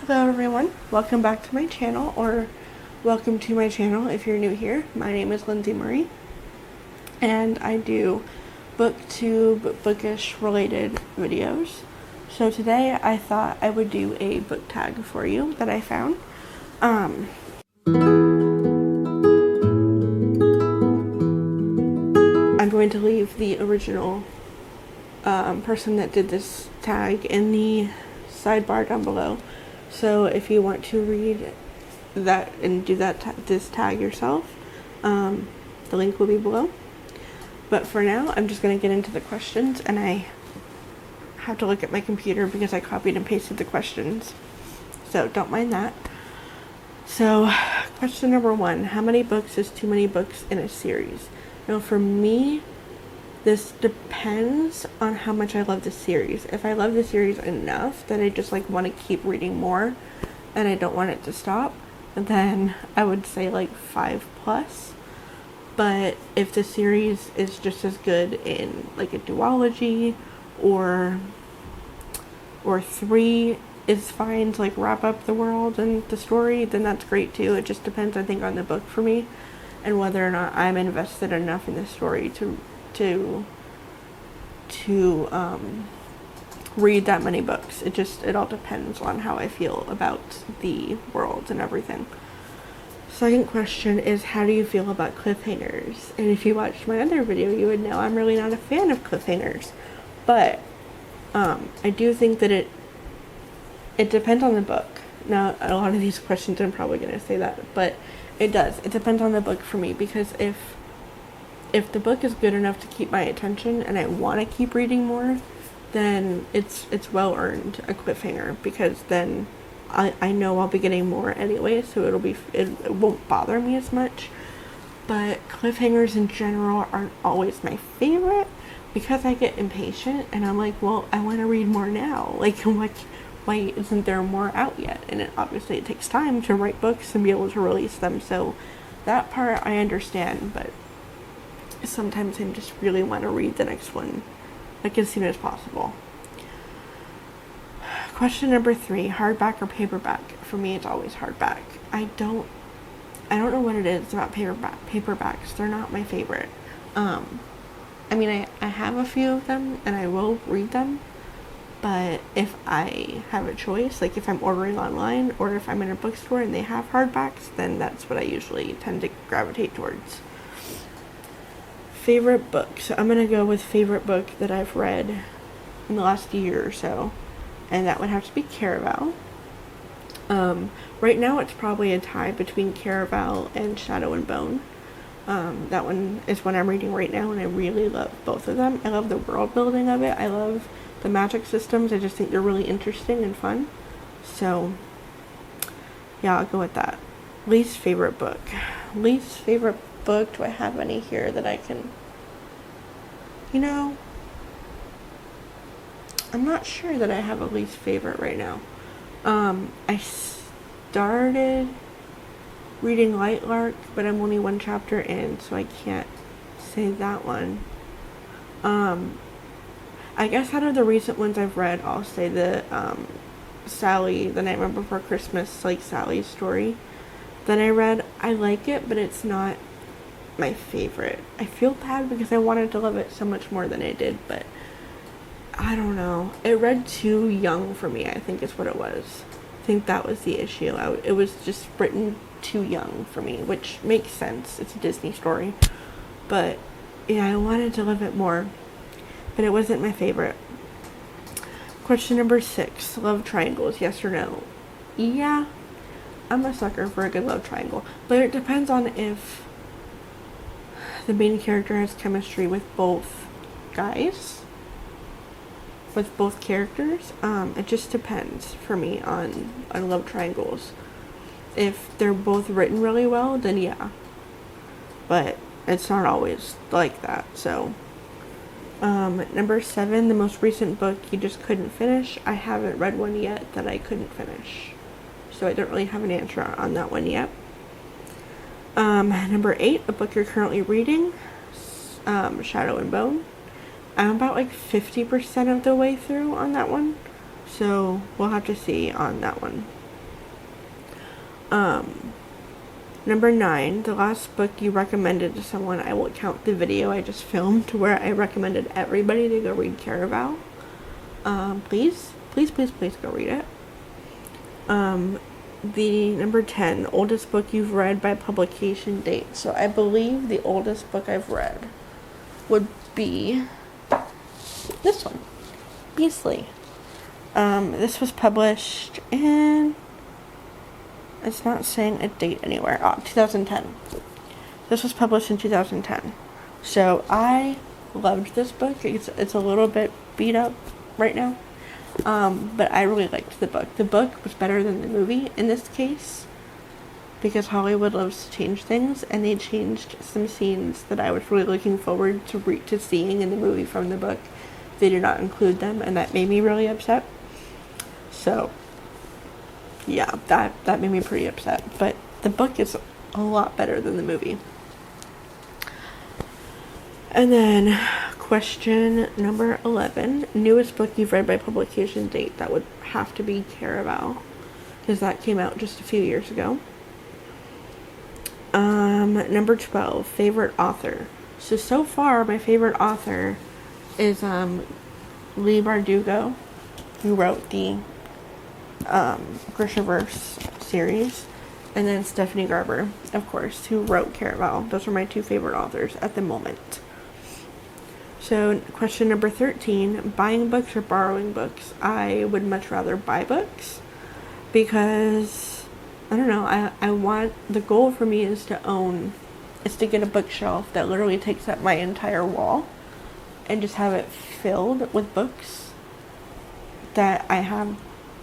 Hello everyone, welcome back to my channel, or welcome to my channel if you're new here. My name is Lindsay Marie, and I do booktube, bookish related videos. So today I thought I would do a book tag for you that I found. I'm going to leave the original person that did this tag in the sidebar down below. So if you want to read that and do this tag yourself, the link will be below. But for now, I'm just going to get into the questions, and I have to look at my computer because I copied and pasted the questions. So don't mind that. So question number 1, how many books is too many books in a series? Now for me, this depends on how much I love the series. If I love the series enough that I just want to keep reading more and I don't want it to stop, then I would say 5+. But if the series is just as good in a duology or 3 is fine to wrap up the world and the story, then that's great too. It just depends, I think, on the book for me and whether or not I'm invested enough in the story to read that many books. It all depends on how I feel about the world and everything. Second question is, how do you feel about cliffhangers? And if you watched my other video, you would know I'm really not a fan of cliffhangers, but I do think that it depends on the book. Now, a lot of these questions I'm probably going to say that, but it depends on the book for me, because if the book is good enough to keep my attention and I want to keep reading more, then it's well earned a cliffhanger, because then I know I'll be getting more anyway, so it won't bother me as much. But cliffhangers in general aren't always my favorite, because I get impatient and I'm like, well, I want to read more now. Why isn't there more out yet? And obviously it takes time to write books and be able to release them, so that part I understand, but sometimes I just really want to read the next one as soon as possible. Question number 3, hardback or paperback? For me, it's always hardback. I don't know what it is about paperbacks. They're not my favorite. I have a few of them and I will read them, but if I have a choice, if I'm ordering online or if I'm in a bookstore and they have hardbacks, then that's what I usually tend to gravitate towards. Favorite book. So I'm going to go with favorite book that I've read in the last year or so, and that would have to be Caraval. Right now it's probably a tie between Caraval and Shadow and Bone. That one is what I'm reading right now, and I really love both of them. I love the world building of it. I love the magic systems. I just think they're really interesting and fun. So yeah, I'll go with that. Least favorite book. Least favorite book. Do I have any here that I can, I'm not sure that I have a least favorite right now. I started reading Light Lark, but I'm only 1 chapter in, so I can't say that one. I guess out of the recent ones I've read, I'll say the Sally, The Nightmare Before Christmas, Sally's story that I read. I like it, but it's not my favorite. I feel bad because I wanted to love it so much more than I did, but I don't know. It read too young for me, I think is what it was. I think that was the issue. It was just written too young for me, which makes sense. It's a Disney story. But yeah, I wanted to love it more, but it wasn't my favorite. Question number 6, love triangles, yes or no? Yeah, I'm a sucker for a good love triangle, but it depends on if the main character has chemistry with both guys, with both characters. It just depends for me on love triangles. If they're both written really well, then yeah, but it's not always like that. So number 7, the most recent book you just couldn't finish. I haven't read one yet that I couldn't finish, so I don't really have an answer on that one yet. Number 8, a book you're currently reading. Shadow and Bone. I'm about 50% of the way through on that one, so we'll have to see on that one. Number 9, the last book you recommended to someone. I will count the video I just filmed where I recommended everybody to go read Caraval. Please go read it. The number 10, oldest book you've read by publication date. So I believe the oldest book I've read would be this one, Beasley. This was published in, it's not saying a date anywhere. 2010. This was published in 2010. So I loved this book. It's a little bit beat up right now. But I really liked the book. The book was better than the movie in this case, because Hollywood loves to change things, and they changed some scenes that I was really looking forward to seeing in the movie from the book. They did not include them, and that made me really upset. So, yeah, that made me pretty upset. But the book is a lot better than the movie. And then question number 11, newest book you've read by publication date. That would have to be Caraval, because that came out just a few years ago. Number 12, favorite author. So far, my favorite author is Leigh Bardugo, who wrote the Grishaverse series, and then Stephanie Garber, of course, who wrote Caraval. Those are my two favorite authors at the moment. So, question number 13, buying books or borrowing books? I would much rather buy books, because, I don't know, I want, the goal for me is to get a bookshelf that literally takes up my entire wall, and just have it filled with books that I have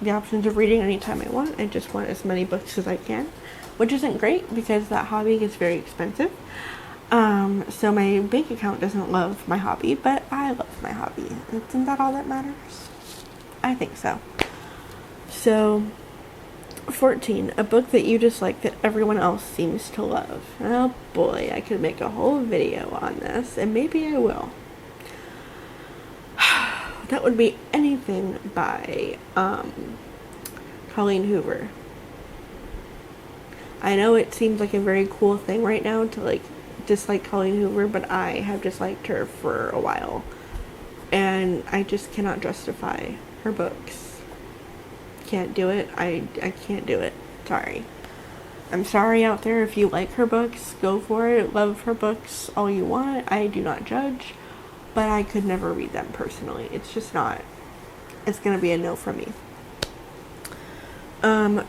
the options of reading anytime I want. I just want as many books as I can, which isn't great, because that hobby gets very expensive. So my bank account doesn't love my hobby, but I love my hobby. Isn't that all that matters? I think so. So, 14, a book that you dislike that everyone else seems to love. Oh boy, I could make a whole video on this, and maybe I will. That would be anything by, Colleen Hoover. I know it seems like a very cool thing right now to, dislike Colleen Hoover, but I have disliked her for a while, and I just cannot justify her books. Can't do it. I can't do it. Sorry. I'm sorry out there if you like her books. Go for it. Love her books all you want. I do not judge, but I could never read them personally. It's just not. It's gonna be a no from me.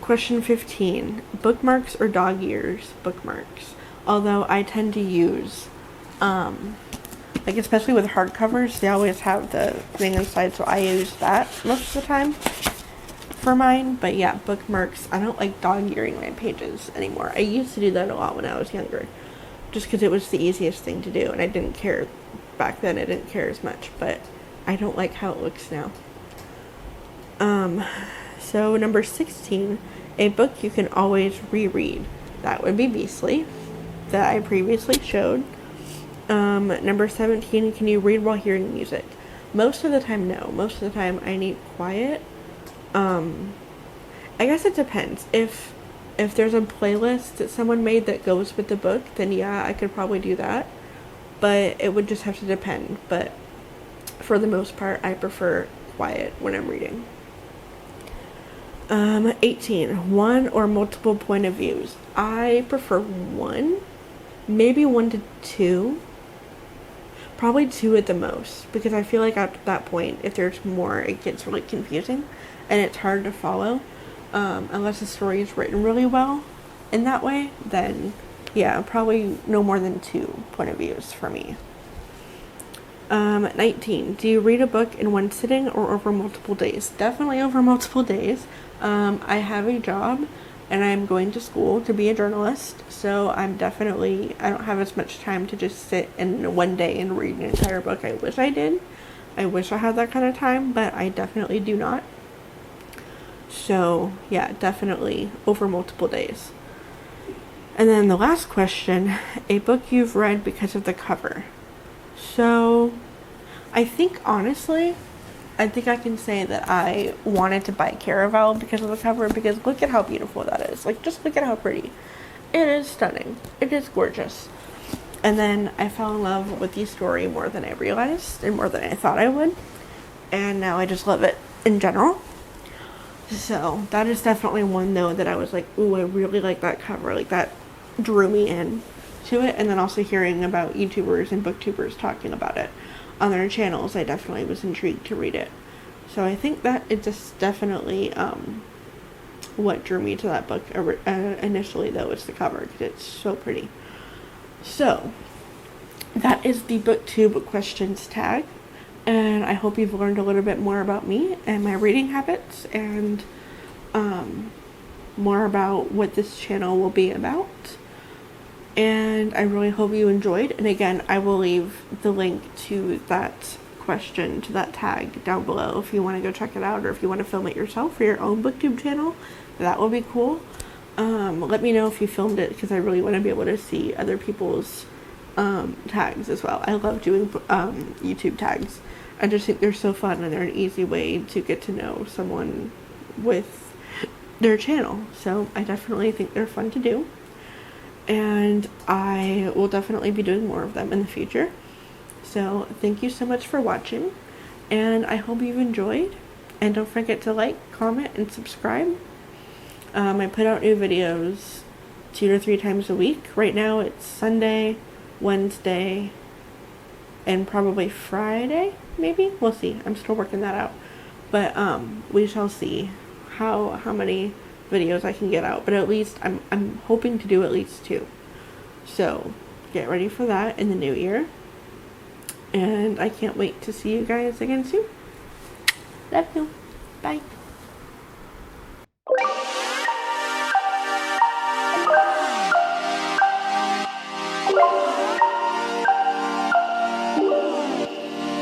Question 15, bookmarks or dog ears? Bookmarks. Although I tend to use, especially with hardcovers, they always have the thing inside, so I use that most of the time for mine. But yeah, bookmarks, I don't like dog-earing my pages anymore. I used to do that a lot when I was younger, just because it was the easiest thing to do, and I didn't care back then. I didn't care as much, but I don't like how it looks now. So number 16, a book you can always reread. That would be Beasley, that I previously showed. Number 17, can you read while hearing music? Most of the time, no. Most of the time, I need quiet. I guess it depends. If there's a playlist that someone made that goes with the book, then yeah, I could probably do that. But it would just have to depend. But for the most part, I prefer quiet when I'm reading. 18, one or multiple point of views. I prefer one, maybe 1 to 2, probably 2 at the most, because I feel like at that point, if there's more, it gets really confusing, and it's hard to follow, unless the story is written really well in that way. Then yeah, probably no more than 2 point of views for me. 19, do you read a book in one sitting or over multiple days? Definitely over multiple days. I have a job, and I'm going to school to be a journalist, so I don't have as much time to just sit in one day and read an entire book. I wish I did. I wish I had that kind of time, but I definitely do not. So, yeah, definitely over multiple days. And then the last question, a book you've read because of the cover. So, I think, honestly, I think I can say that I wanted to buy Caraval because of the cover, because look at how beautiful that is. Like, just look at how pretty. It is stunning. It is gorgeous. And then I fell in love with the story more than I realized and more than I thought I would. And now I just love it in general. So that is definitely one, though, that I was like, ooh, I really like that cover. Like, that drew me in to it. And then also hearing about YouTubers and booktubers talking about it on their channels, I definitely was intrigued to read it. So I think that it just definitely what drew me to that book initially, though, is the cover, because it's so pretty. So that is the booktube questions tag, and I hope you've learned a little bit more about me and my reading habits, and more about what this channel will be about. And I really hope you enjoyed. And again, I will leave the link to that question, to that tag down below if you want to go check it out, or if you want to film it yourself for your own booktube channel. That will be cool. Let me know if you filmed it, because I really want to be able to see other people's tags as well. I love doing YouTube tags. I just think they're so fun, and they're an easy way to get to know someone with their channel. So I definitely think they're fun to do. And I will definitely be doing more of them in the future. So thank you so much for watching, and I hope you've enjoyed. And don't forget to like, comment, and subscribe. I put out new videos 2 to 3 times a week. Right now it's Sunday, Wednesday, and probably Friday, maybe? We'll see. I'm still working that out. But we shall see how many videos I can get out, but at least I'm hoping to do at least 2. So get ready for that in the new year, and I can't wait to see you guys again soon. Love you. Bye.